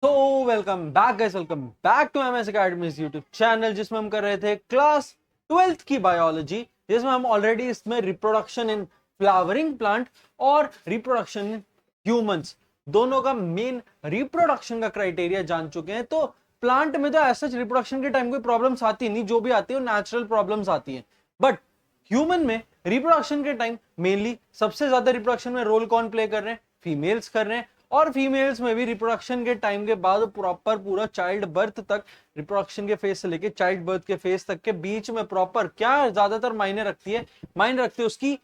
तो welcome back guys, welcome back to MS academy's YouTube channel, जिसमें हम कर रहे थे क्लास 12th की बायोलॉजी, जिसमें हम ऑलरेडी इसमें रिप्रोडक्शन इन फ्लावरिंग प्लांट और रिप्रोडक्शन इन ह्यूमंस दोनों का मेन रिप्रोडक्शन का क्राइटेरिया जान चुके हैं। तो प्लांट में तो ऐसा रिप्रोडक्शन के टाइम कोई प्रॉब्लम्स आती नहीं, जो भी आती है वो नेचुरल प्रॉब्लम्स आती है। बट ह्यूमन में रिप्रोडक्शन के टाइम मेनली सबसे ज्यादा रिप्रोडक्शन में रोल कौन प्ले कर रहे हैं? फीमेल्स कर रहे हैं। और फीमेल्स में भी रिप्रोडक्शन के टाइम के बाद प्रॉपर पूरा चाइल्ड बर्थ तक, रिप्रोडक्शन के फेज से लेके चाइल्ड बर्थ के फेज तक के बीच में प्रॉपर क्या ज्यादातर मायने रखती है? मायने रखती है उसकी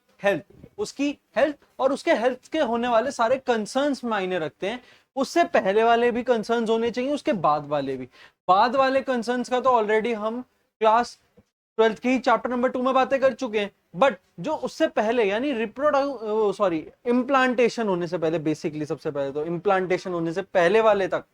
हेल्थ और उसके हेल्थ के होने वाले सारे कंसर्न्स मायने रखते हैं। उससे पहले वाले भी कंसर्न्स होने चाहिए, उसके बाद वाले भी। बाद वाले कंसर्न्स का तो ऑलरेडी हम क्लास 12th के ही चैप्टर नंबर 2 में बातें कर चुके हैं। बट जो उससे पहले यानी इम्प्लांटेशन होने से पहले, बेसिकली सबसे पहले तो इम्प्लांटेशन होने से पहले वाले तक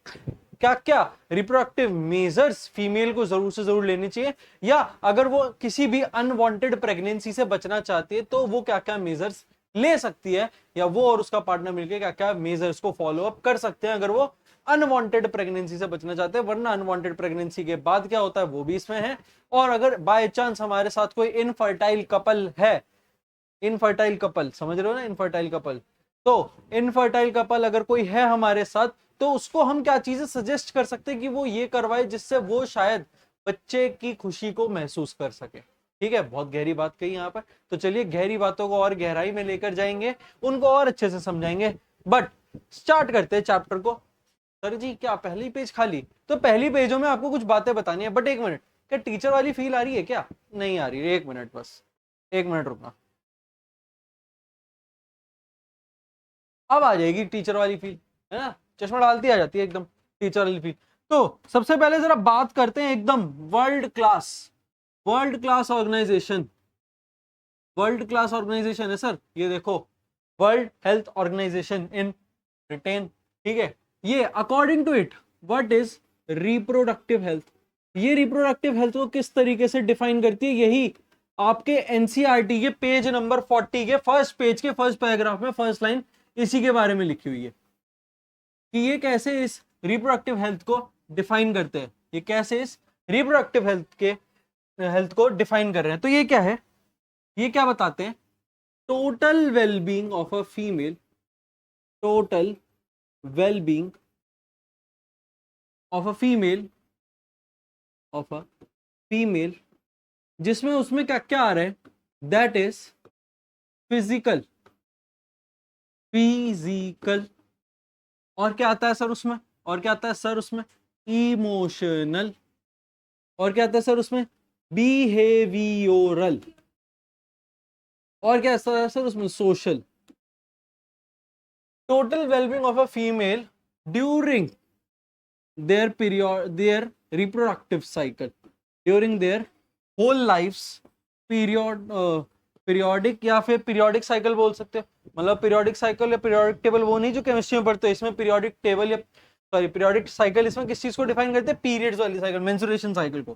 क्या क्या रिप्रोडक्टिव मेजर्स फीमेल को जरूर से जरूर लेनी चाहिए, या अगर वो किसी भी अनवांटेड प्रेगनेंसी से बचना चाहती है तो वो क्या क्या मेजर्स ले सकती है, या वो और उसका पार्टनर मिलकर क्या क्या मेजर्स को फॉलो अप कर सकते हैं अगर वो अनवांटेड प्रेगनेंसी से बचना चाहते हैं। वरना अनवांटेड प्रेगनेंसी के बाद क्या होता है वो भी इसमें है। और अगर बाय चांस हमारे साथ कोई इनफर्टाइल कपल है, इनफर्टाइल कपल समझ रहे हो ना, इनफर्टाइल कपल, तो इनफर्टाइल कपल अगर कोई है हमारे साथ, तो उसको हम क्या चीजें सजेस्ट कर सकते हैं कि वो ये करवाए जिससे वो शायद बच्चे की खुशी को महसूस कर सके। ठीक है, बहुत गहरी बात कही यहाँ पर। तो चलिए गहरी बातों को और गहराई में लेकर जाएंगे, उनको और अच्छे से समझाएंगे। बट स्टार्ट करते हैं चैप्टर को। सर जी क्या पहली पेज खाली? तो पहली पेजों में आपको कुछ बातें बतानी है। बट एक मिनट, क्या टीचर वाली फील आ रही है? क्या नहीं आ रही? एक मिनट, बस एक मिनट रुकना, अब आ जाएगी टीचर वाली फील, है ना? चश्मा डालती आ जाती है एकदम टीचर वाली फील। तो सबसे पहले जरा बात करते हैं एकदम world class organisation. World class organisation है सर, ये देखो, world health organisation in Britain. ठीक है, ये according to it what is reproductive health, ये रिप्रोडक्टिव हेल्थ को किस तरीके से डिफाइन करती है? यही आपके एनसीईआरटी के पेज नंबर 40 के फर्स्ट पेज के फर्स्ट पैराग्राफ में फर्स्ट लाइन इसी के बारे में लिखी हुई है कि ये कैसे इस रिप्रोडक्टिव हेल्थ को डिफाइन करते हैं, ये कैसे इस रिप्रोडक्टिव हेल्थ को डिफाइन कर रहे हैं। तो ये क्या है, ये क्या बताते हैं? Total wellbeing of a female, total wellbeing of a female, of a female, जिसमें उसमें क्या क्या आ रहा है? दैट इज फिजिकल, फिजिकल, और क्या आता है सर उसमें? और क्या आता है सर उसमें? इमोशनल, और क्या आता है सर उसमें? बिहेवियोरल, और क्या है सर उसमें? Social. Total wellbeing of a female during their reproductive cycle, during their whole lives, periodic या फिर पीरियोडिक साइकिल बोल सकते हो। मतलब पीरियोडिक साइकिल या पीरियोडिक टेबल वो नहीं जो केमिस्ट्री में पढ़ते हो, इसमें पीरियोडिक टेबल या सॉरी पीरियोडिक साइकिल इसमें किस चीज को डिफाइन करते हैं? पीरियड्स वाली साइकिल, मेंस्ट्रुएशन साइकिल को।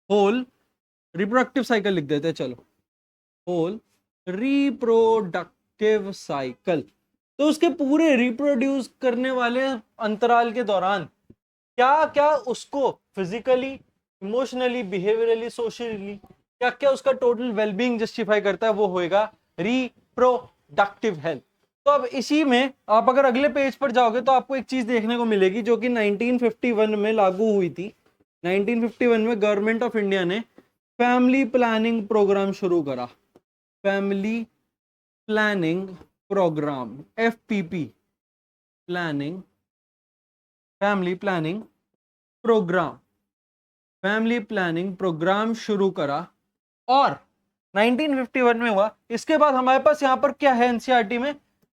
होल रिप्रोडक्टिव साइकिल लिख देते हैं, चलो, होल रिप्रोडक्टिव साइकिल। तो उसके पूरे रिप्रोड्यूस करने वाले अंतराल के दौरान क्या क्या उसको फिजिकली, इमोशनली, बिहेवियरली, सोशली क्या क्या उसका टोटल वेलबींग जस्टिफाई करता है, वो होएगा रिप्रोडक्टिव हेल्थ। तो अब इसी में आप अगर अगले पेज पर जाओगे तो आपको एक चीज देखने को मिलेगी जो कि 1951 में लागू हुई थी। 1951 में गवर्नमेंट ऑफ इंडिया ने फैमिली प्लानिंग प्रोग्राम शुरू करा। Family planning programme, FPP, planning, family planning programme, family planning programme शुरू करा और 1951 में हुआ। इसके बाद हमारे पास यहाँ पर क्या है एनसीईआरटी में?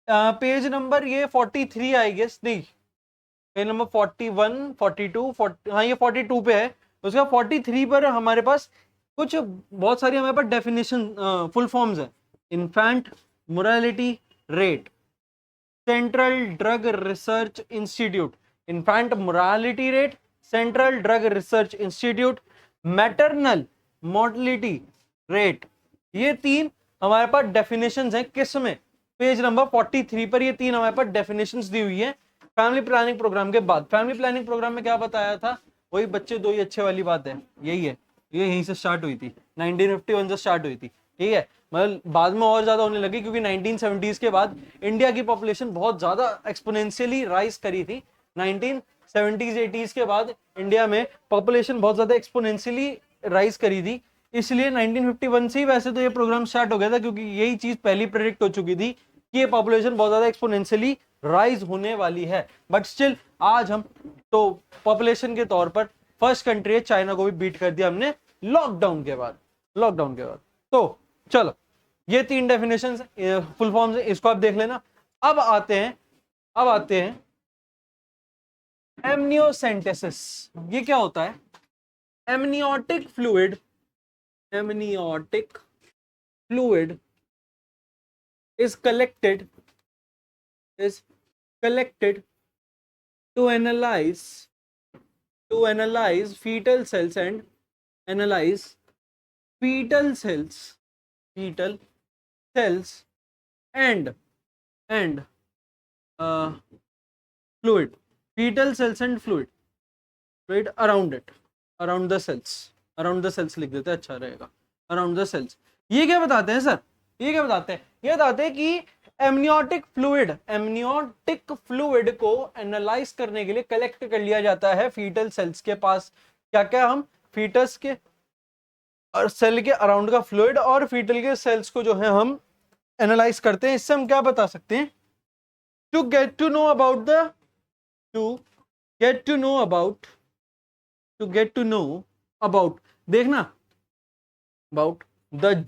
पेज नंबर ये 43 आई गेस, नहीं पेज नंबर 41, 42, 40, हाँ ये 42 पे है। उसका 43 पर हमारे पास कुछ बहुत सारी हमारे पास डेफिनेशन, फुल फॉर्म्स है। Infant morality rate, central drug research institute, infant morality rate, central drug research institute, maternal mortality rate. ये तीन हमारे पास डेफिनेशंस हैं। किस में? पेज नंबर 43 पर ये तीन हमारे पास डेफिनेशंस दी हुई है फैमिली प्लानिंग प्रोग्राम के बाद, फैमिली प्लानिंग प्रोग्राम में क्या बताया था, वही बच्चे दो ही अच्छे वाली बात है, यही है, ये यहीं से स्टार्ट हुई थी, 1951 से स्टार्ट हुई थी, ठीक है। मतलब बाद में और ज्यादा होने लगी क्योंकि 1970s के बाद इंडिया की पॉपुलेशन बहुत ज्यादा एक्सपोनेंशियली राइज करी थी। 1970s 80s के बाद इंडिया में पॉपुलेशन बहुत ज्यादा एक्सपोनेंशियली राइज करी थी, इसलिए 1951 से ही वैसे तो ये प्रोग्राम स्टार्ट हो गया था, क्योंकि यही चीज पहली प्रेडिक्ट हो चुकी थी कि ये पॉपुलेशन बहुत ज्यादा एक्सपोनेंशियली राइज होने वाली है। बट स्टिल आज हम तो पॉपुलेशन के तौर पर फर्स्ट कंट्री है, चाइना को भी बीट कर दिया हमने लॉकडाउन के बाद, लॉकडाउन के बाद। तो चलो ये तीन डेफिनेशन फुल फॉर्म से, इसको आप देख लेना। अब आते हैं एमनियोसेंटेसिस। ये क्या होता है? Amniotic fluid is collected to analyze fetal cells and analyze fetal cells and fluid, fetal cells and fluid around it, around the cells लिख देते हैं, अच्छा रहेगा, around the cells। ये क्या बताते हैं सर? ये क्या बताते हैं? ये बताते हैं कि एमनियोटिक फ्लूइड को एनालाइज करने के लिए कलेक्ट कर लिया जाता है फीटल सेल्स के पास। क्या क्या? हम फीटस के और सेल के अराउंड का फ्लूइड और फीटल के सेल्स को जो है हम एनालाइज करते हैं। इससे हम क्या बता सकते हैं? To get to know about देखना, about the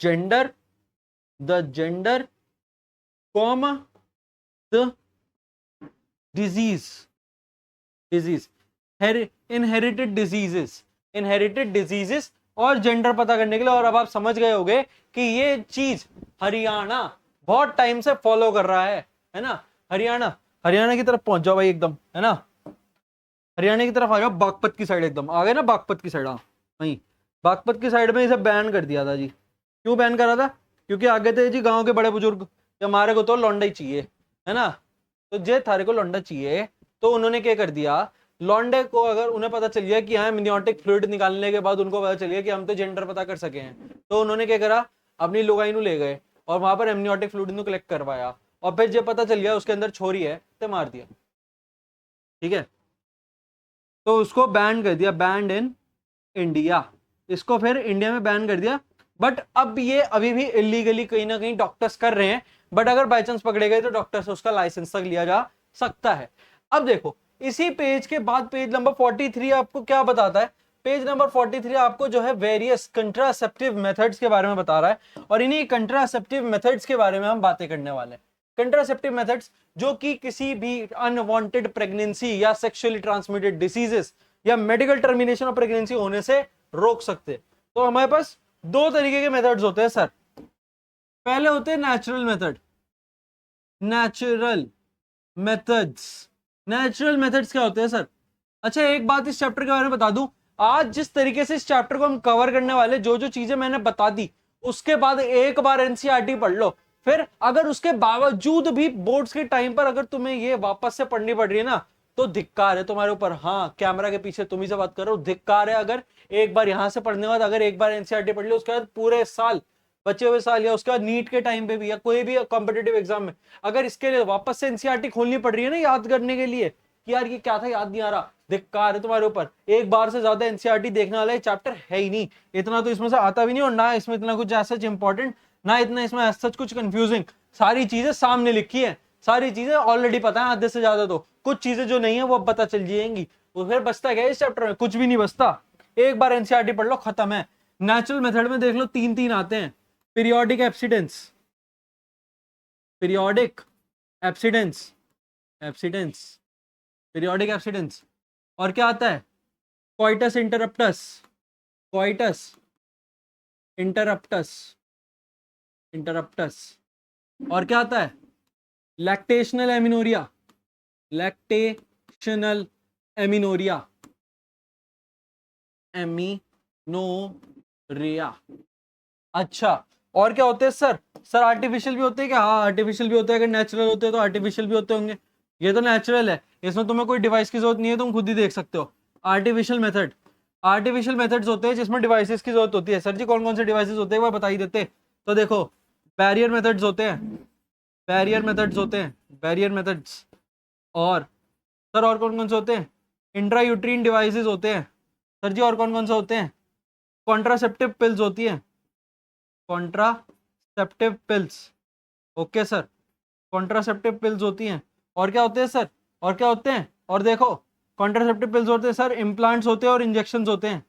gender comma the disease inherited diseases और जेंडर पता करने के लिए। और अब आप समझ गए होंगे कि ये चीज हरियाणा बहुत टाइम से फॉलो कर रहा है ना। हरियाणा की तरफ पहुंच जाओ भाई एकदम, है ना, हरियाणा की तरफ आ जाओ, बागपत की साइड एकदम आ गए ना, बागपत की साइड। हाँ वहीं बागपत की साइड में इसे बैन कर दिया था जी। क्यों बैन करा था? क्योंकि आगे थे जी गांव के बड़े बुजुर्ग, हमारे को तो लौंडा ही चाहिए, है ना, तो जे थारे को लौंडा चाहिए, तो उन्होंने क्या कर दिया, लौंडे को अगर उन्हें पता चल गया कि हाँ एमनियोटिक फ्लूइड निकालने के बाद उनको पता चल गया कि हम तो जेंडर पता कर सके हैं, तो उन्होंने क्या करा, अपनी लुगाई ले गए और वहां पर एमनियोटिक फ्लूइड कलेक्ट करवाया, और फिर जब पता चल गया उसके अंदर छोरी है तो मार दिया, ठीक है। तो उसको बैन कर दिया, बैंड इन इंडिया, इसको फिर इंडिया में बैन कर दिया। बट अब ये अभी भी इलीगली कहीं ना कहीं डॉक्टर्स कर रहे हैं, बट अगर बाय चांस पकड़े गए तो डॉक्टर से उसका लाइसेंस तक लिया जा सकता है। अब देखो इसी पेज के बाद पेज नंबर 43 आपको क्या बताता है? पेज नंबर 43 आपको जो है वेरियस कंट्रासेप्टिव मेथड्स के बारे में बता रहा है, और इन्हीं कंट्रासेप्टिव मेथड्स के बारे में हम बातें करने वाले हैं। कंट्रासेप्टिव मेथड्स जो कि किसी भी अनवांटेड प्रेगनेंसी या सेक्सुअली ट्रांसमिटेड डिसीजेस या मेडिकल टर्मिनेशन ऑफ प्रेगनेंसी होने से रोक सकते। तो हमारे पास दो तरीके के मेथड्स होते हैं सर। पहले होते हैं नेचुरल मेथड्स क्या होते हैं सर? अच्छा एक बात इस चैप्टर के बारे में बता दूं, आज जिस तरीके से इस चैप्टर को हम कवर करने वाले, जो जो चीजें मैंने बता दी उसके बाद एक बार एनसीईआरटी पढ़ लो, फिर अगर उसके बावजूद भी बोर्ड्स के टाइम पर अगर तुम्हें ये वापस से पढ़नी पड़ रही है ना, तो धिक्कार है तुम्हारे ऊपर। हाँ कैमरा के पीछे तुम ही से बात कर रहा हूं, धिक्कार है। अगर एक बार यहां से पढ़ने के बाद अगर एक बार एनसीईआरटी पढ़ ली, उसके बाद पूरे साल, बचे हुए साल, या उसके बाद नीट के टाइम पे भी या कोई भी कॉम्पिटेटिव एग्जाम में अगर इसके लिए वापस से एनसीईआरटी खोलनी पड़ रही है ना याद करने के लिए कि यार ये क्या था याद नहीं आ रहा, धिक्कार है तुम्हारे ऊपर। एक बार से ज्यादा एनसीईआरटी देखने वाला चैप्टर है ही नहीं, इतना तो इसमें से आता भी नहीं, और ना इसमें इतना कुछ ऐसा इंपॉर्टेंट, ना इतना इसमें ऐसा कुछ कंफ्यूजिंग। सारी चीजें सामने लिखी है, सारी चीजें ऑलरेडी पता है आधे से ज्यादा। तो कुछ चीजें जो नहीं है वो अब पता चल जाएंगी। वो फिर बचता क्या इस चैप्टर में? कुछ भी नहीं बचता। एक बार एनसीईआरटी पढ़ लो, खत्म है। नेचुरल मेथड में देख लो तीन तीन आते हैं। पीरियोडिक एब्सिडेंस, और क्या आता है? कोइटस इंटरप्टस, और क्या आता है? Lactational amenorrhoea. अच्छा और क्या होते हैं सर? आर्टिफिशियल भी होते हैं क्या? हाँ आर्टिफिशियल भी होते हैं। अगर नेचुरल होते हैं तो आर्टिफिशियल भी होते होंगे। ये तो नेचुरल है। इसमें तुम्हें कोई डिवाइस की जरूरत नहीं है, तुम खुद ही देख सकते हो। आर्टिफिशियल मेथड, आर्टिफिशियल मेथड्स होते हैं जिसमें डिवाइसेस की जरूरत होती है। सर जी कौन कौन से डिवाइसेस होते हैं वो बता ही देते। तो देखो बैरियर मेथड्स होते हैं, बैरियर मेथड्स होते हैं, बैरियर मेथड्स। और सर और कौन कौन से होते हैं? इंट्रा यूट्रीन डिवाइसेस होते हैं। सर जी और कौन कौन से होते हैं? कॉन्ट्रासेप्टिव पिल्स होती हैं, contraceptive pills. Okay sir, contraceptive pills होती हैं। और क्या होते हैं सर? और क्या होते हैं? और देखो कॉन्ट्रासेप्टिव पिल्स होते हैं सर, इम्प्लांट्स होते हैं और इंजेक्शन होते हैं,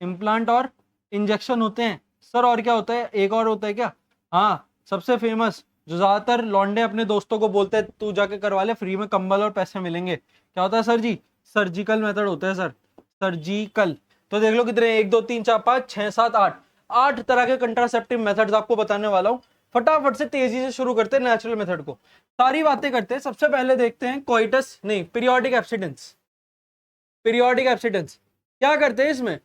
इम्प्लांट और इंजेक्शन होते हैं सर। और क्या होता है? एक और होता है क्या? हाँ, सबसे फेमस जो ज्यादातर लौंडे अपने दोस्तों को बोलते हैं तू जाके करवा ले, फ्री में कंबल और पैसे मिलेंगे, क्या होता है सर जी? सर्जिकल मेथड होता है सर, सर्जिकल। तो देख लो कितने, 1 2 3 4 5 6 7 8, 8 तरह के कंट्रासेप्टिव मेथड्स आपको बताने वाला हूँ। फटाफट से तेजी से शुरू करते हैं नेचुरल मेथड को, सारी बातें करते हैं। सबसे पहले देखते हैं कोइटस नहीं, पीरियोडिक एब्सिडेंस। पीरियोडिक एब्सिडेंस क्या करते हैं इसमें?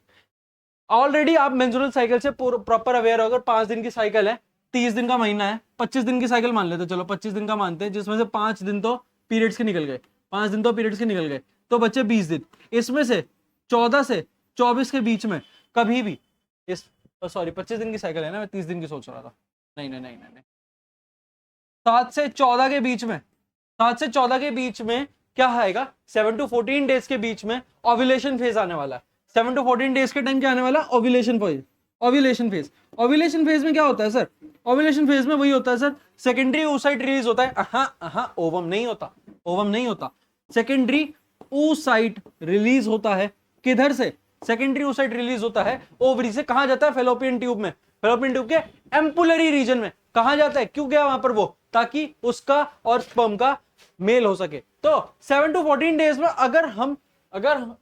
ऑलरेडी आप मेंस्ट्रुअल साइकिल से प्रॉपर अवेयर हो। अगर 5 दिन की साइकिल है, 30 दिन का महीना है, 25 दिन की साइकिल मान लेते, चलो 25 दिन का मानते हैं, जिसमें से 5 दिन तो पीरियड्स के निकल गए, 5 दिन तो पीरियड्स के निकल गए, तो बच्चे 20 दिन। इसमें से 14 से 24 के बीच में कभी भी इस, सॉरी 25 दिन की साइकिल है ना, मैं 30 दिन की सोच रहा था, नहीं नहीं नहीं नहीं, 7 से 14 के बीच में, 7 से 14 के बीच में क्या आएगा? 7 to 14 डेज के बीच में ओव्यूलेशन फेज आने वाला है। 7 to 14 डेज के टाइम क्या आने वाला? Ovulation phase. Ovulation phase, ovulation phase में क्या होता है सर? ओव्यूलेशन फेज में वही होता है सर, सेकेंडरी oocyte रिलीज होता है। ओवम नहीं होता, ओवम नहीं होता, सेकेंडरी oocyte रिलीज होता है। किधर से? सेकेंडरी oocyte रिलीज होता है ओवरी से। कहां जाता है? फेलोपियन ट्यूब में, फेलोपियन ट्यूब के एम्पुलरी रीजन में। कहां जाता है? क्यों गया वहां पर वो? ताकि उसका और स्पर्म का मेल हो सके। तो 7 to 14 डेज में अगर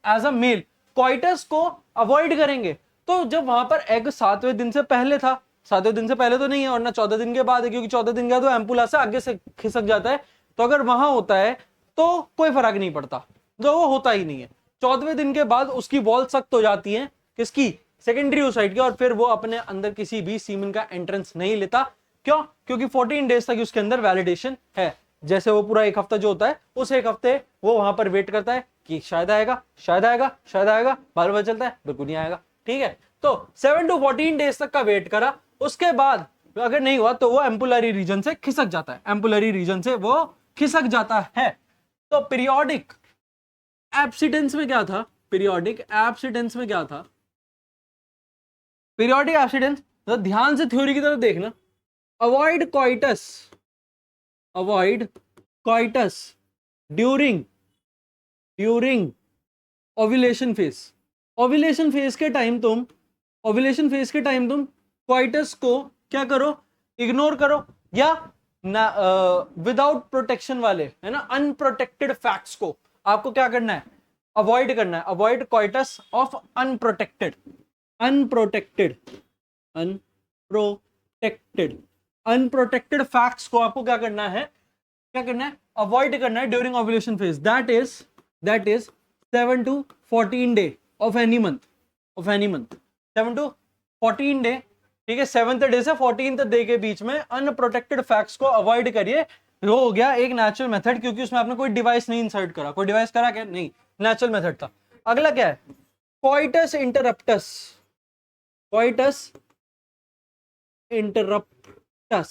एज अ मेल क्वाइटस को अवॉइड करेंगे, तो जब वहां पर एग 7वें दिन से पहले था, 7वें दिन से पहले तो नहीं है, और ना 14 दिन के बाद है, क्योंकि 14 दिन के बाद तो एम्पुला से आगे से खिसक जाता है। तो अगर वहां होता है तो कोई फर्क नहीं पड़ता, जो वो होता ही नहीं है। 14वें दिन के बाद उसकी वॉल सख्त हो जाती है, किसकी? सेकेंडरी oocyte की, और फिर वो अपने अंदर किसी भी सीमेन का एंट्रेंस नहीं लेता। क्यों? क्योंकि 14 डेज तक उसके अंदर वैलिडेशन है। जैसे वो पूरा 1 हफ्ता जो होता है, उस 1 हफ्ते वो वहां पर वेट करता है कि शायद आएगा, शायद आएगा, शायद आएगा, बार बार चलता है, बिल्कुल नहीं आएगा। ठीक है, तो 7 to 14 डेज तक का वेट करा, उसके बाद अगर नहीं हुआ तो वो एम्पुलरी रीजन से खिसक जाता है, एम्पुलरी रीजन से वो खिसक जाता है। तो पीरियोडिक एब्सिडेंस में क्या था? पीरियोडिक एब्सिडेंस में क्या था? पीरियोडिक एब्सिडेंस, तो ध्यान से थ्योरी की तरफ देखना। Avoid coitus, avoid coitus during ovulation phase. Ovulation phase के टाइम तुम, ओव्यूलेशन फेज के टाइम तुम क्वाइटस को क्या करो? इग्नोर करो, या विदाउट प्रोटेक्शन वाले, है ना, अनप्रोटेक्टेड फैक्ट्स को आपको क्या करना है? अवॉइड करना है। Avoid coitus of unprotected, unprotected, unprotected, unprotected facts को आपको क्या करना है? क्या करना है? अवॉइड करना है during ovulation phase. That is 7 to 14 day of any month, of any month, 7 to 14 day. ठीक है, 7th डे से 14th डे के बीच में अनप्रोटेक्टेड फैक्ट्स को अवॉइड करिए। वो हो गया एक नेचुरल मेथड, क्योंकि उसमें आपने कोई डिवाइस नहीं इंसर्ट करा। कोई डिवाइस करा क्या? नहीं, नेचुरल मेथड था। अगला क्या है? Coitus interruptus, coitus interruptus,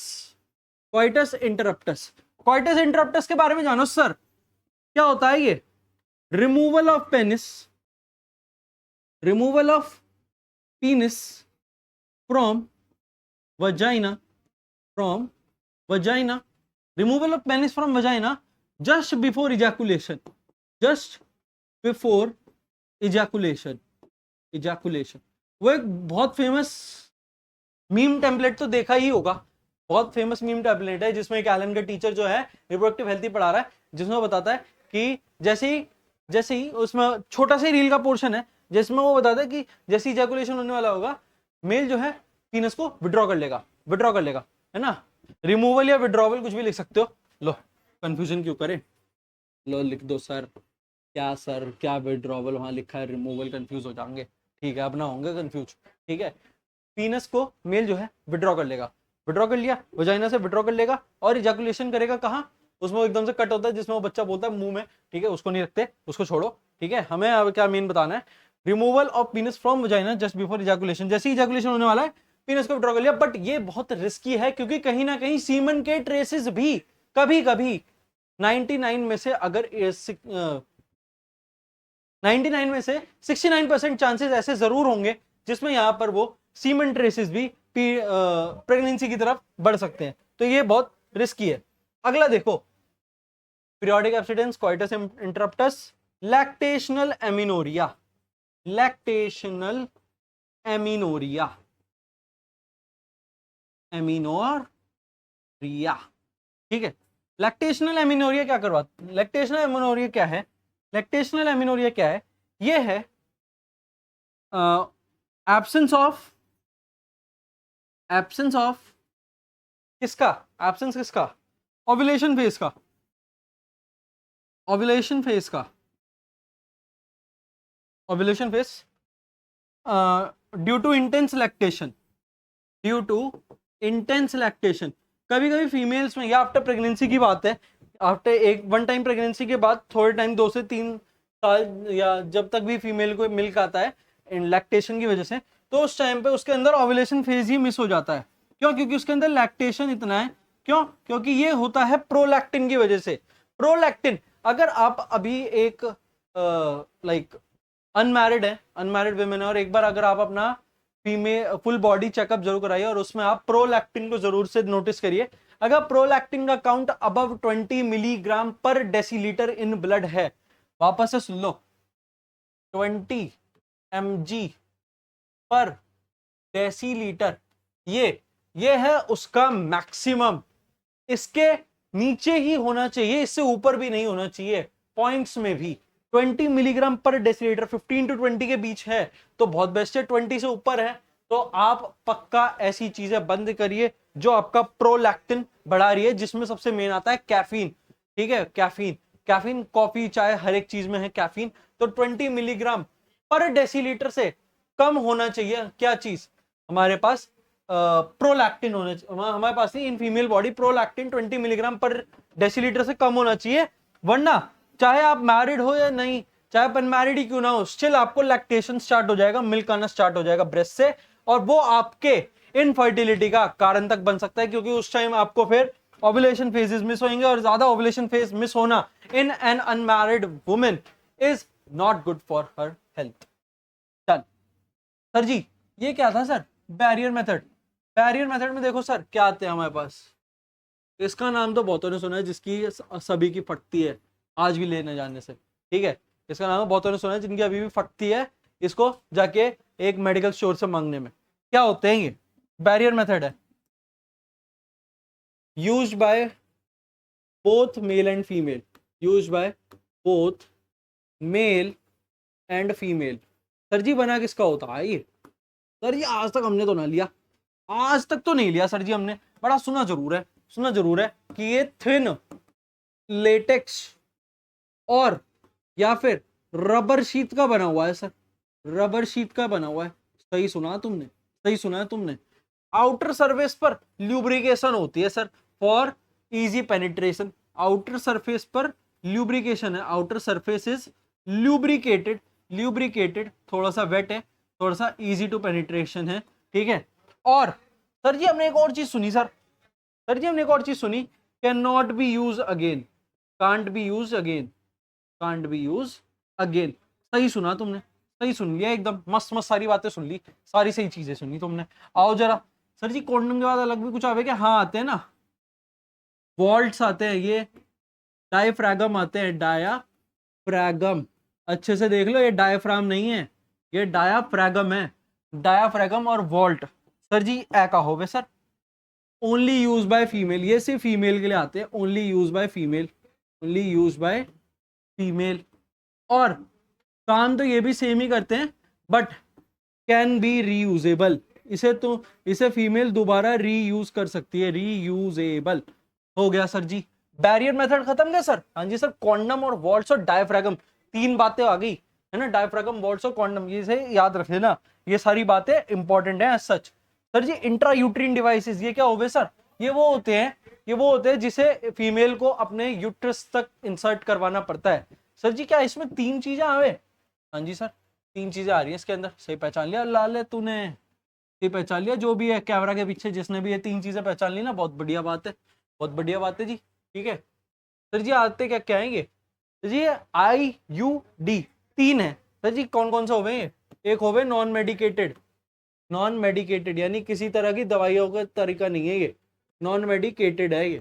coitus interruptus. Coitus interruptus के बारे में जानो सर, क्या होता है ये? Removal of penis, removal of penis from vagina, from vagina, removal of penis from vagina just before ejaculation, just before ejaculation, ejaculation। वो एक बहुत फेमस मीम टेम्पलेट तो देखा ही होगा, बहुत फेमस मीम टेम्पलेट है, जिसमें एक एलन का टीचर जो है रिप्रोडक्टिव हेल्थ ही पढ़ा रहा है, जिसमें बताता है कि जैसे ही उसमें छोटा सा रील का पोर्शन है, जिसमें वो बताता है कि जैसे इजैकुलेशन होने वाला होगा, मेल जो है पीनस को विड्रॉ कर लेगा, है ना। रिमूवल या विड्रॉवल कुछ भी लिख सकते हो। लो, कंफ्यूजन क्यों करें, लो लिख दो सर, क्या विड्रॉवल वहां लिखा है, रिमूवल, कंफ्यूज हो जाएंगे। ठीक है, अपना होंगे कंफ्यूज। ठीक है, पीनस को मेल जो है विड्रॉ कर लेगा, विड्रॉ कर लिया, वजाइना से विड्रॉ कर लेगा, और इजैकुलेशन करेगा कहाँ? उसमें वो एकदम से कट होता है, जिसमें वो बच्चा बोलता है मुंह में, ठीक है, उसको नहीं रखते, उसको छोड़ो, ठीक है। हमें अब क्या मेन बताना है, removal of पीनस from vagina just before ejaculation, जैसे ही इजैकुलेशन होने वाला है पीनस को विड्रॉ कर लिया। बट ये बहुत रिस्की है, क्योंकि कहीं ना कहीं सीमन के ट्रेसेस भी कभी कभी 99 में से अगर 99 में से 69% चांसेस ऐसे जरूर होंगे जिसमें यहां पर वो सीमन ट्रेसेस भी प्रेगनेंसी की तरफ बढ़ सकते हैं। तो ये बहुत रिस्की है। अगला देखो, periodic abstinence, coitus interruptus, lactational amenorrhoea, lactational amenorrhoea, amenorrhoea, ठीक है। लैक्टेशनल एमिनोरिया क्या करवा, लैक्टेशनल एमिनोरिया क्या है, लैक्टेशनल एमिनोरिया क्या है, ये है एब्सेंस ऑफ किसका, एब्सेंस किसका, ओव्यूलेशन फेज का, ओव्यूलेशन फेज का, ovulation phase due to intense lactation, due to intense lactation. कभी कभी फीमेल्स में, या आफ्टर प्रेगनेंसी की बात है, आफ्टर एक वन टाइम प्रेगनेंसी के बाद थोड़े टाइम 2 से 3 साल या जब तक भी फीमेल को मिल्क आता है इन लैक्टेशन की वजह से, तो उस टाइम पे उसके अंदर ओव्यूलेशन फेज ही मिस हो जाता है। क्यों? क्योंकि उसके अंदर लैक्टेशन इतना है। क्यों? क्योंकि ये होता है प्रोलैक्टिन की वजह से। प्रोलैक्टिन, अगर आप अभी एक लाइक अनमैरिड है, अनमैरिड वुमेन है, और एक बार अगर आप अपना फीमेल फुल बॉडी चेकअप जरूर कराइए और उसमें आप प्रोलैक्टिन को जरूर से नोटिस करिए। अगर प्रोलैक्टिन का काउंट अबव 20 मिलीग्राम पर डेसीलीटर इन ब्लड है, वापस से सुन लो, 20 mg पर डेसीलीटर, ये है उसका मैक्सिमम। इसके नीचे ही होना चाहिए, इससे ऊपर भी नहीं होना चाहिए। पॉइंट्स में भी 20 मिलीग्राम पर डेसीलीटर, 15 to 20 के बीच है तो बहुत बेस्ट है। 20 से ऊपर है तो आप पक्का ऐसी चीजें बंद करिए जो आपका प्रोलैक्टिन बढ़ा रही है, जिसमें सबसे मेन आता है कैफीन, ठीक है। कैफीन कॉफी चाय हर एक चीज में है कैफीन। तो 20 मिलीग्राम पर डेसीलीटर से कम होना चाहिए क्या चीज, हमारे पास प्रोलैक्टिन होना चाहिए। हमारे पास in female body prolactin 20 milligram पर डेसीलीटर से कम होना चाहिए, वरना चाहे आप मैरिड हो या नहीं, चाहे आप अनमैरिड ही क्यों ना हो, स्टिल आपको लैक्टेशन स्टार्ट हो जाएगा, मिल्क आना स्टार्ट हो जाएगा ब्रेस्ट से, और वो आपके इनफर्टिलिटी का कारण तक बन सकता है, क्योंकि उस टाइम आपको फिर ओव्यूलेशन फेजेस मिस होंगे, और ज्यादा ओव्यूलेशन फेज मिस होना in an unmarried women is not good for her health. चल सर जी, ये क्या था sir, barrier method. Barrier method में देखो सर क्या आते हैं हमारे पास, इसका नाम तो बहुतों ने सुना है, जिसकी सभी की फटती है आज भी लेने जाने से, ठीक है। इसका नाम बहुतों ने सुना है, जिनकी अभी भी फटती है इसको जाके एक मेडिकल स्टोर से मांगने में। क्या होते हैं ये, बैरियर मेथड है, used by both male and female, used by both male and female. Sir ji बना किसका होता है ये, सर जी आज तक हमने तो ना लिया, आज तक तो नहीं लिया सर जी हमने, बड़ा सुना जरूर है कि ये थिन लेटेक्स और या फिर रबर शीट का बना हुआ है सर, रबर शीट का बना हुआ है। सही सुना है तुमने। आउटर सरफेस पर ल्यूब्रिकेशन होती है sir for easy penetration, outer surface पर ल्यूब्रिकेशन है, आउटर सरफेस इज ल्यूब्रिकेटेड, थोड़ा सा वेट है, थोड़ा सा इजी टू पेनिट्रेशन है, ठीक है। और सर जी हमने एक और चीज सुनी, can not be use again, can't be use again. सही सुना तुमने, सही सुन लिया एकदम, मस्त सारी बातें सुन ली, सारी सही चीजें सुनी तुमने। आओ जरा सर जी, कॉन्डम के बाद अलग भी कुछ आवे क्या, हाँ आते हैं ना, वॉल्ट्स आते हैं, ये डायफ्रैगम आते हैं, डायाफ्रैगम, अच्छे से देख लो, ये डायफ्राम नहीं है, ये डायाफ्रैगम है, डायाफ्रैगम और वॉल्ट। सर जी ए का होवे sir, only use by female, ये सिर्फ फीमेल के लिए आते हैं, ओनली यूज बाय फीमेल, और काम तो ये भी सेम ही करते हैं, बट कैन बी रीयूजेबल, इसे फीमेल दोबारा रीयूज कर सकती है, रीयूजेबल। हो गया सर जी, बैरियर मेथड खत्म गया सर। हाँ जी सर, कॉन्डम और वॉल्ट्स और डायफ्रैगम, 3 बातें आ गई है ना, डायफ्रैगम, वॉल्ट्स और कॉन्डम, ये से याद रख लेना, ये सारी बातें इंपॉर्टेंट है सच। सर जी इंट्रा यूट्रीन डिवाइसेस, ये क्या हो गए सर, ये वो होते हैं ये वो होते हैं जिसे फीमेल को अपने यूट्रस तक इंसर्ट करवाना पड़ता है। सर जी क्या इसमें 3 चीजें आवे? हाँ जी सर 3 चीजें आ रही है इसके अंदर। सही पहचान लिया लाल है तूने, ये पहचान लिया जो भी है कैमरा के पीछे जिसने भी ये 3 चीजें पहचान ली ना, बहुत बढ़िया बात है, बहुत बढ़िया बात है जी। ठीक है सर जी आते क्या क्या आएंगे जी, IUD 3 है सर जी। कौन कौन सा हो गए ये? एक हो गए नॉन मेडिकेटेड, नॉन मेडिकेटेड यानी किसी तरह की दवाइयों का तरीका नहीं है ये, नॉन मेडिकेटेड है ये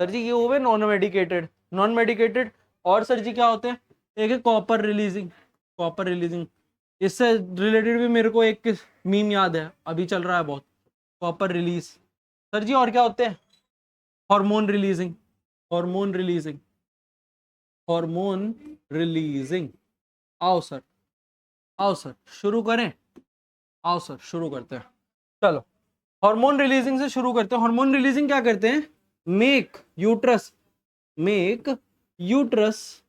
सर जी। ये हो गए नॉन मेडिकेटेड, नॉन मेडिकेटेड। और सर जी क्या होते हैं? एक है कॉपर रिलीजिंग, कॉपर रिलीजिंग। इससे रिलेटेड भी मेरे को एक मीम याद है, अभी चल रहा है बहुत, कॉपर रिलीज। सर जी और क्या होते हैं? Hormone releasing, hormone releasing, hormone releasing. आओ सर, आओ सर शुरू करें, आओ सर शुरू करते हैं। चलो हार्मोन रिलीजिंग से शुरू करते हैं। हार्मोन रिलीजिंग क्या करते हैं? Make uterus, make uterus,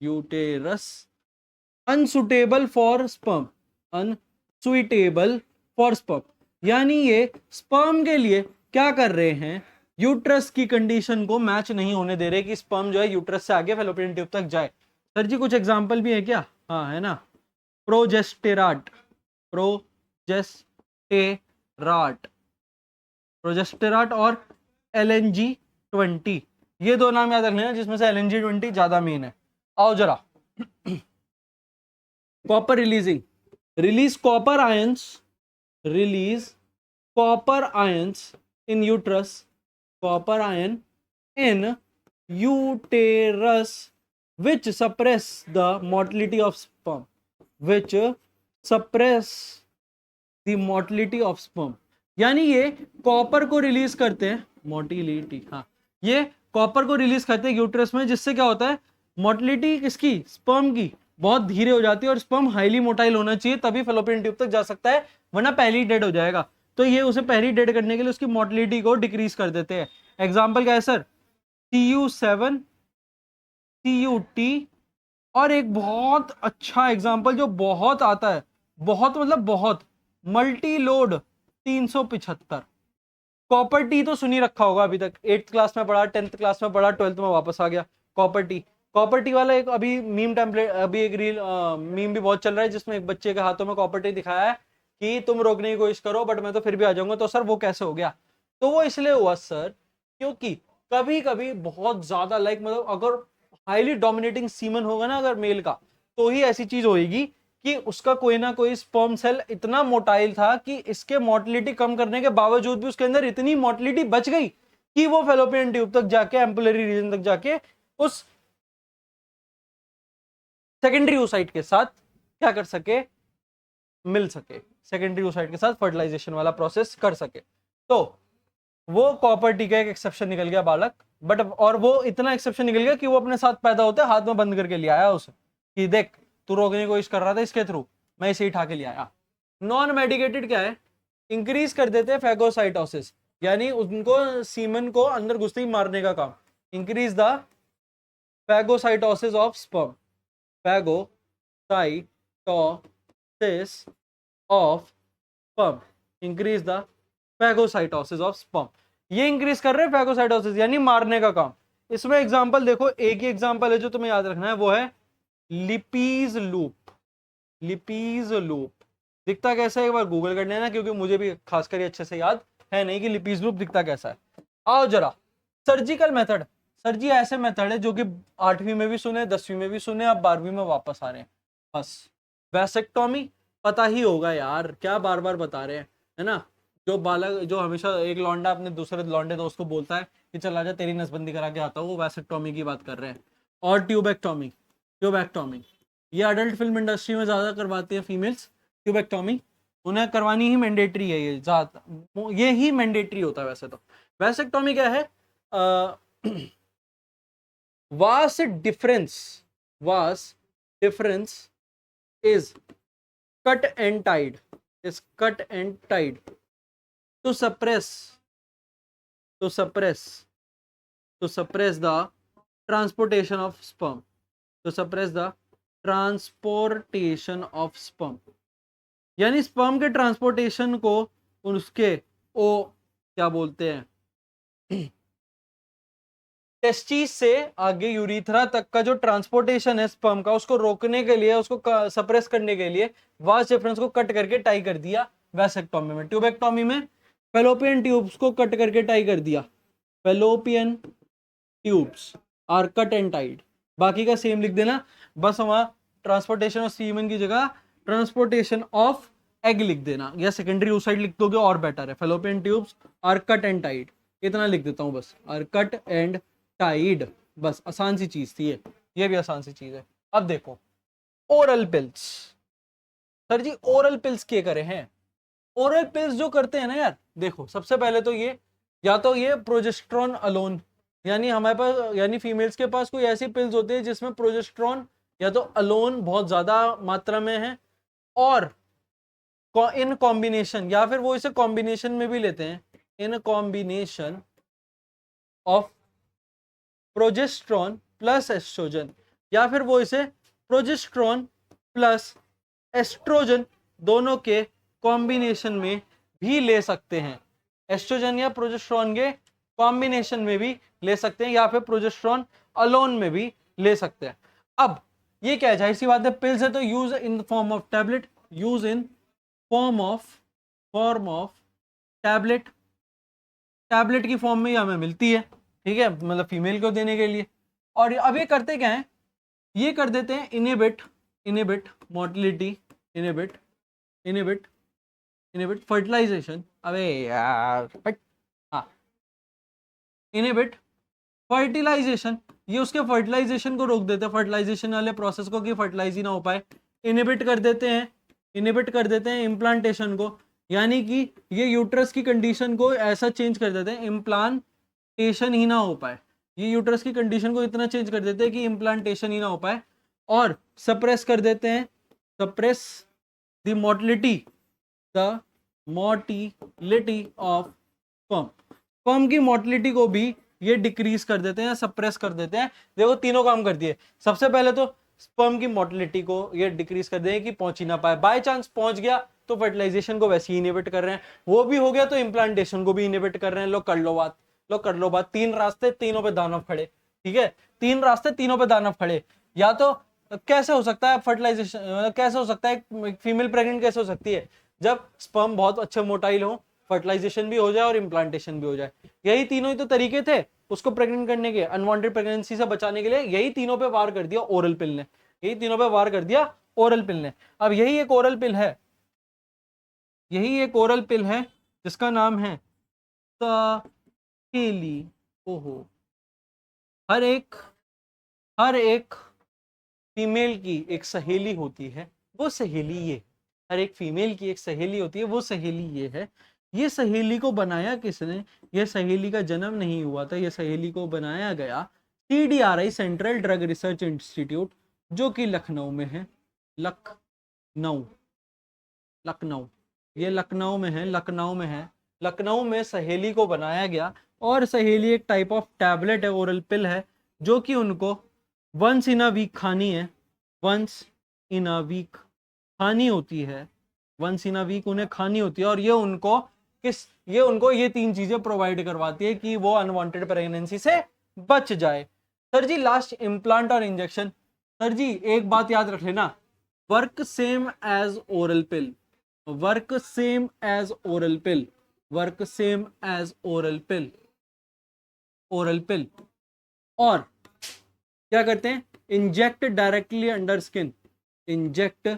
uterus unsuitable for sperm, unsuitable for sperm. यानी ये स्पर्म के लिए क्या कर रहे हैं? यूट्रस की कंडीशन को मैच नहीं होने दे रहे कि स्पर्म जो है यूट्रस से आगे फैलोपियन ट्यूब तक जाए। सर जी कुछ एग्जांपल भी है क्या? हाँ है ना, प्रोजेस्टेराट, प्रोजेस्टेराट, प्रोजेस्टेराट और LNG-20, ये दो नाम याद रख लेना जिसमें से LNG-20 ज्यादा मेन है। आओ जरा copper releasing, release copper ions, release copper ions in uterus, copper ion in uterus which suppress the motility of sperm, which suppress the motility of sperm। यानी ये कॉपर को रिलीज करते हैं, मोटिलिटी, हाँ ये कॉपर को रिलीज करते हैं यूट्रस में, जिससे क्या होता है? मोटिलिटी किसकी? स्पर्म की बहुत धीरे हो जाती है, और स्पर्म हाईली मोटाइल होना चाहिए तभी फेलोपियन ट्यूब तक जा सकता है, वरना पहले ही डेड हो जाएगा। तो ये उसे पहले ही डेड करने के लिए उसकी मोटिलिटी को डिक्रीज कर देते हैं। एग्जाम्पल क्या है सर? CU7, CUT। और एक बहुत अच्छा एग्जाम्पल जो बहुत आता है, बहुत मतलब बहुत, मल्टी लोड 375। कॉपर टी तो सुनी रखा होगा अभी तक, 8th क्लास में पढ़ा, 10th क्लास में पढ़ा, 12th में वापस आ गया। कॉपर टी, कॉपर टी वाला एक अभी मीम टेम्पलेट, अभी एक रील मीम भी बहुत चल रहा है जिसमें एक बच्चे के हाथों में कॉपर टी दिखाया है कि तुम रोकने की कोशिश करो बट मैं तो फिर भी आ जाऊंगा। तो सर वो कैसे हो गया? तो वो इसलिए हुआ सर क्योंकि कभी कभी बहुत ज्यादा लाइक मतलब अगर हाईली डोमिनेटिंग सीमन होगा ना अगर मेल का, तो ही ऐसी चीज होगी कि उसका कोई ना कोई स्पर्म सेल इतना मोटाइल था कि इसके मोटिलिटी कम करने के बावजूद भी उसके अंदर इतनी मोटिलिटी बच गई कि वो फेलोपियन ट्यूब तक जाके, एम्पुलरी रीजन तक जाके उस सेकेंडरी oocyte के साथ क्या कर सके? मिल सके, सेकेंडरी oocyte के साथ फर्टिलाइजेशन वाला प्रोसेस कर सके। तो वो कॉपर टी का एक एक्सेप्शन निकल गया बालक, बट और वो इतना एक्सेप्शन निकल गया कि वो अपने साथ पैदा होते हाथ में बंद करके ले आया उसे कि देख तू रोकने की कोशिश कर रहा था इसके थ्रू, मैं इसे ही उठा के ले आया। नॉन मेडिकेटेड क्या है? इंक्रीज कर देते हैं फैगोसाइटोसिस, यानी उनको सीमन को अंदर घुसते ही मारने का काम। Increase the phagocytosis of sperm, phagocytosis of sperm, increase the phagocytosis of sperm. ये इंक्रीज कर रहे हैं फैगोसाइटोसिस यानी मारने का काम। इसमें एग्जांपल देखो, एक ही एग्जांपल है जो तुम्हें याद रखना है, वो है लिपीज लूप। लिपीज लूप दिखता कैसा है एक बार गूगल कर लेना, क्योंकि मुझे भी खासकर अच्छे से याद है नहीं कि लिपीज लूप दिखता कैसा है। आओ जरा सर्जिकल मेथड। सर जी ऐसे मेथड है जो कि 8वीं में भी सुने, 10वीं में भी सुने, अब 12वीं में वापस आ रहे हैं बस। वैसेक्टोमी पता ही होगा यार, क्या बार बार बता रहे हैं, है ना? जो बालक, जो हमेशा एक लौंडा अपने दूसरे लौंडे दोस्त को बोलता है कि चल आजा तेरी नसबंदी करा के आता हूँ, वो वैसेक्टोमी की बात कर रहे हैं। और ट्यूबेक्टोमी, ट्यूबेक्टोमी ये अडल्ट फिल्म इंडस्ट्री में ज्यादा करवाती है फीमेल्स। ट्यूबेक्टोमी उन्हें करवानी ही मैंडेटरी है, ये ज्यादा ये ही मैंडेटरी होता है वैसे तो। वैसेक्टोमी क्या है? vast difference is cut and tied, is cut and tied to suppress the transportation of sperm, to suppress the transportation of sperm। यानी स्पर्म के ट्रांसपोर्टेशन को उसके ओ क्या बोलते हैं, टेस्टिस से आगे यूरिथ्रा तक का जो ट्रांसपोर्टेशन है स्पर्म का, उसको रोकने के लिए, उसको सप्रेस करने के लिए वास डिफरेंस को कट करके टाई कर दिया वैसेक्टोमी में। ट्यूबेक्टोमी में फेलोपियन ट्यूब्स को कट करके टाई कर दिया, fallopian tubes are cut and tied. बाकी का सेम लिख देना, बस वहां ट्रांसपोर्टेशन ऑफ सीमन की जगह ट्रांसपोर्टेशन ऑफ एग लिख देना, या सेकेंडरी ओसाइड लिख दोगे और बेटर है। Fallopian tubes are cut and tied, इतना लिख देता हूं बस, आर कट एंड टाइड, बस आसान सी चीज थी ये भी आसान सी चीज है। अब देखो ओरल पिल्स, सर जी ओरल पिल्स क्या करे हैं? ओरल पिल्स जो करते हैं ना यार, देखो सबसे पहले तो ये, या तो ये प्रोजेस्टेरॉन अलोन, यानी हमारे पास, यानी फीमेल्स के पास कोई ऐसी पिल्स होती है जिसमें प्रोजेस्टेरॉन या तो अलोन बहुत ज्यादा मात्रा में है, और इन कॉम्बिनेशन, या फिर वो इसे कॉम्बिनेशन में भी लेते हैं, in combination of progesterone plus oestrogen, या फिर वो इसे प्रोजेस्टेरॉन प्लस एस्ट्रोजन दोनों के कॉम्बिनेशन में भी ले सकते हैं। एस्ट्रोजन या प्रोजेस्टेरॉन के कॉम्बिनेशन में भी ले सकते हैं, या फिर प्रोजेस्टेरॉन अलोन में भी ले सकते हैं। अब ये क्या है, जाहिर सी बात है पिल्स है तो use in form of tablet, use in form of tablet, tablet की फॉर्म में ही हमें मिलती है, ठीक है, मतलब फीमेल को देने के लिए। और अब ये करते क्या है, ये कर देते हैं इनिबिट मोटिलिटी, इनिबिट फर्टिलाइजेशन, अबे यार हाँ, इनिबिट फर्टिलाइजेशन, ये उसके फर्टिलाइजेशन को रोक देते हैं, फर्टिलाइजेशन वाले प्रोसेस को, कि फर्टिलाइज ही ना हो पाए। इनिबिट कर देते हैं इम्प्लांटेशन को, यानी कि ये यूट्रस की कंडीशन को ऐसा चेंज कर देते हैं इम्प्लांटेशन ही ना हो पाए, ये यूट्रस की कंडीशन को इतना चेंज कर देते हैं कि इम्प्लांटेशन ही ना हो पाए, और सप्रेस कर देते हैं, suppress the motility of sperm की मोटिलिटी को भी ये डिक्रीज कर देते हैं, सप्रेस कर देते हैं। देखो तीनों काम कर दिए, सबसे पहले तो स्पर्म की मोटिलिटी को ये डिक्रीज कर दें कि पहुंच ही ना पाए, बाय चांस पहुंच गया तो फर्टिलाइजेशन को वैसे ही इनिबिट कर रहे हैं, वो भी हो गया तो इम्प्लांटेशन को भी इनिबिट कर रहे हैं। लो कर लो बात, तीन रास्ते तीनों पे दानव खड़े, ठीक है, तीन रास्ते तीनों पे दानव खड़े। या तो कैसे हो सकता है फर्टिलाइजेशन, कैसे हो सकता है फीमेल प्रेग्नेंट कैसे हो सकती है, जब स्पर्म बहुत अच्छे मोटाइल हो, फर्टिलाइजेशन भी हो जाए और इम्प्लांटेशन भी हो जाए। यही तीनों ही तो तरीके थे उसको प्रेग्नेंट करने के, अनवांटेड प्रेगनेंसी से बचाने के लिए, यही तीनों पे वार कर दिया ओरल पिल ने, यही तीनों पे वार कर दिया ओरल पिल ने। अब यही एक ओरल पिल है जिसका नाम है सहेली। ओहो, हर एक फीमेल की एक सहेली होती है, वो सहेली ये, हर एक फीमेल की एक सहेली होती है, वो सहेली ये है। ये सहेली को बनाया किसने? ये सहेली का जन्म नहीं हुआ था, ये सहेली को बनाया गया CDRI, central drug research institute, जो कि लखनऊ में है, लखनऊ, ये लखनऊ में है, लखनऊ में सहेली को बनाया गया। और सहेली एक टाइप ऑफ टैबलेट है, ओरल पिल है, जो कि उनको वंस इन अ वीक खानी है, वंस इन अ वीक खानी होती है, वंस इन अ वीक उन्हें खानी होती है। और ये उनको ये तीन चीजें प्रोवाइड करवाती है कि वो अनवांटेड प्रेगनेंसी से बच जाए। सर जी लास्ट इम्प्लांट और इंजेक्शन, सर जी एक बात याद रख लेना, वर्क सेम एज ओरल पिल, वर्क सेम एज ओरल पिल, वर्क सेम एज ओरल पिल, ओरल पिल। और क्या करते हैं, inject directly under skin, inject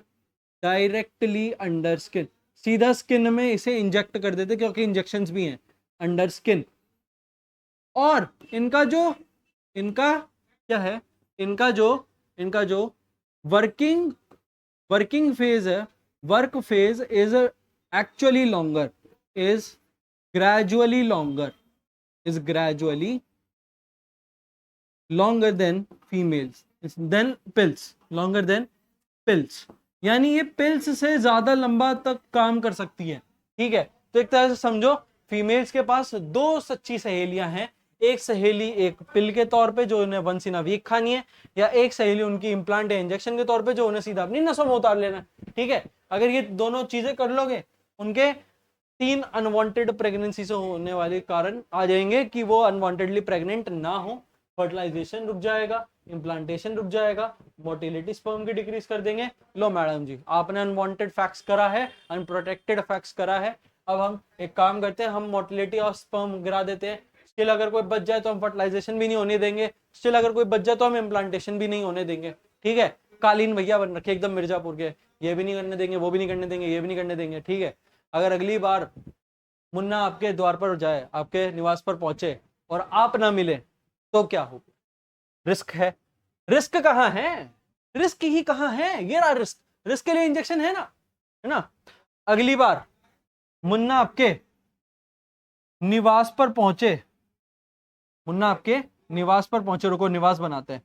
directly under skin, सीधा स्किन में इसे इंजेक्ट कर देते, क्योंकि इंजेक्शंस भी हैं अंडर स्किन। और इनका क्या है, इनका जो वर्किंग फेज है, work phase is actually longer, is gradually longer than females, then pills, longer than pills, यानी ये पिल्स से ज्यादा लंबा तक काम कर सकती है, ठीक है। तो एक तरह से समझो फीमेल्स के पास दो सच्ची सहेलियां हैं, एक सहेली एक पिल के तौर पे जो उन्हें वंस इन अ वीक खानी है, या एक सहेली उनकी इम्प्लांट या इंजेक्शन के तौर पे जो उन्हें सीधा अपनी नसों में उतार लेना, ठीक है। अगर ये दोनों चीजें कर लोगे, उनके 3 अनवांटेड प्रेगनेंसी से होने वाले कारण आ जाएंगे कि वो अनवांटेडली प्रेग्नेंट ना हो। फर्टिलाइजेशन रुक जाएगा, इम्प्लांटेशन रुक जाएगा, मोटिलिटी स्पर्म की डिक्रीज कर देंगे। लो मैडम जी, आपने अनवांटेड फैक्ट्स करा है, अनप्रोटेक्टेड फैक्ट्स करा है। अब हम एक काम करते हैं, हम मोटिलिटी और स्पर्म गिरा देते हैं। स्टिल अगर कोई बच जाए तो हम फर्टिलाइजेशन भी नहीं होने देंगे, स्टिल अगर कोई बच जाए तो हम इम्प्लांटेशन भी नहीं होने देंगे। ठीक है, कालीन भैया बन रखे एकदम मिर्जापुर के, ये भी नहीं करने देंगे, वो भी नहीं करने देंगे, ये भी नहीं करने देंगे। ठीक है, अगर अगली बार मुन्ना आपके द्वार पर जाए, आपके निवास पर पहुंचे और आप ना मिले तो क्या हो? रिस्क है। रिस्क कहाँ है? रिस्क ही कहाँ है? ये रहा रिस्क। रिस्क के लिए इंजेक्शन है ना। अगली बार मुन्ना आपके निवास पर पहुंचे, मुन्ना आपके निवास पर पहुंचे, रुको निवास बनाते हैं।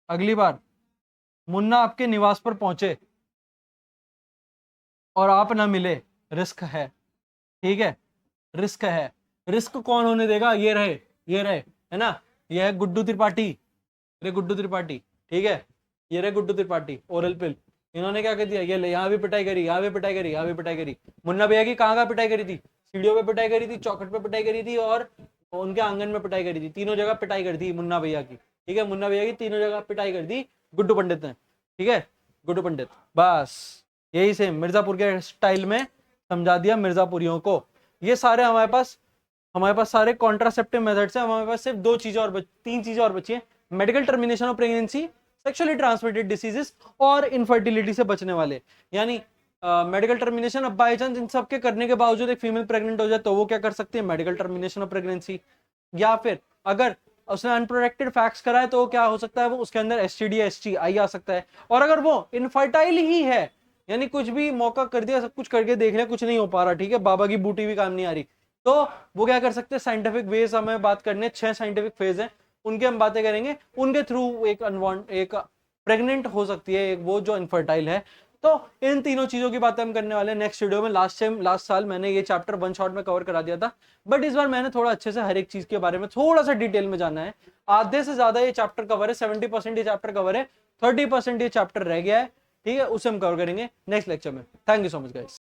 अगली बार मुन्ना आपके निवास पर पहुंचे और आप ना मिले, रिस्क है। ठीक है, रिस्क है। रिस्क कौन होने देगा? ये रहे है ना, ये है गुड्डू त्रिपाठी, रे गुड्डू त्रिपाठी। ठीक है, ये रहे गुड्डू त्रिपाठी, ओरल पिल। इन्होंने क्या कर दिया, ये ले, यहाँ भी पिटाई करी, यहाँ भी पिटाई करी, यहाँ भी पिटाई करी। मुन्ना भैया की कहाँ पिटाई करी थी? सीढ़ियों पे पिटाई करी थी, चौखट पे पिटाई करी थी और उनके आंगन में पिटाई करी थी। तीनों जगह पिटाई करी थी मुन्ना भैया की। ठीक है, मुन्ना भैया की तीनों जगह पिटाई कर दी गुड्डू पंडित ने। ठीक है, गुड्डू पंडित, बस यही सेम मिर्जापुर के स्टाइल में समझा दिया मिर्जापुरियों को। ये सारे हमारे पास सारे कॉन्ट्रासेप्टिव मेथड्स हैं। हमारे पास सिर्फ 3 चीजें और बची हैं, medical termination of pregnancy, sexually transmitted diseases और इनफर्टिलिटी से बचने वाले। यानी मेडिकल टर्मिनेशन, अब बाई चांस इन सब के करने के बावजूद एक फीमेल प्रेग्नेंट हो जाए तो वो क्या कर सकती है? Medical termination of pregnancy. या फिर अगर उसने अनप्रोटेक्टेड फैक्ट्स करा है तो क्या हो सकता है? वो उसके अंदर एसटीडी एसटीआई आ सकता है। और अगर वो इनफर्टाइल ही है, यानी कुछ भी मौका कर दिया, सब कुछ करके देख लिया, कुछ नहीं हो पा रहा, ठीक है, बाबा की बूटी भी काम नहीं आ रही, तो वो क्या कर सकते हैं? साइंटिफिक वेज हमें बात करने, 6 साइंटिफिक फेज है, उनके हम बातें करेंगे। उनके थ्रू एक प्रेग्नेंट हो सकती है एक वो जो इनफर्टाइल है। तो इन तीनों चीजों की बातें हम करने वाले हैं नेक्स्ट वीडियो में। लास्ट साल मैंने ये चैप्टर 1 शॉट में कवर करा दिया था, बट इस बार मैंने थोड़ा अच्छे से हर एक चीज के बारे में थोड़ा सा डिटेल में जाना है। आधे से ज्यादा ये चैप्टर कवर है, 70% ये चैप्टर कवर है, 30% ये चैप्टर रह गया है। ठीक है, उसे हम कवर करेंगे नेक्स्ट लेक्चर में। Thank you so much guys.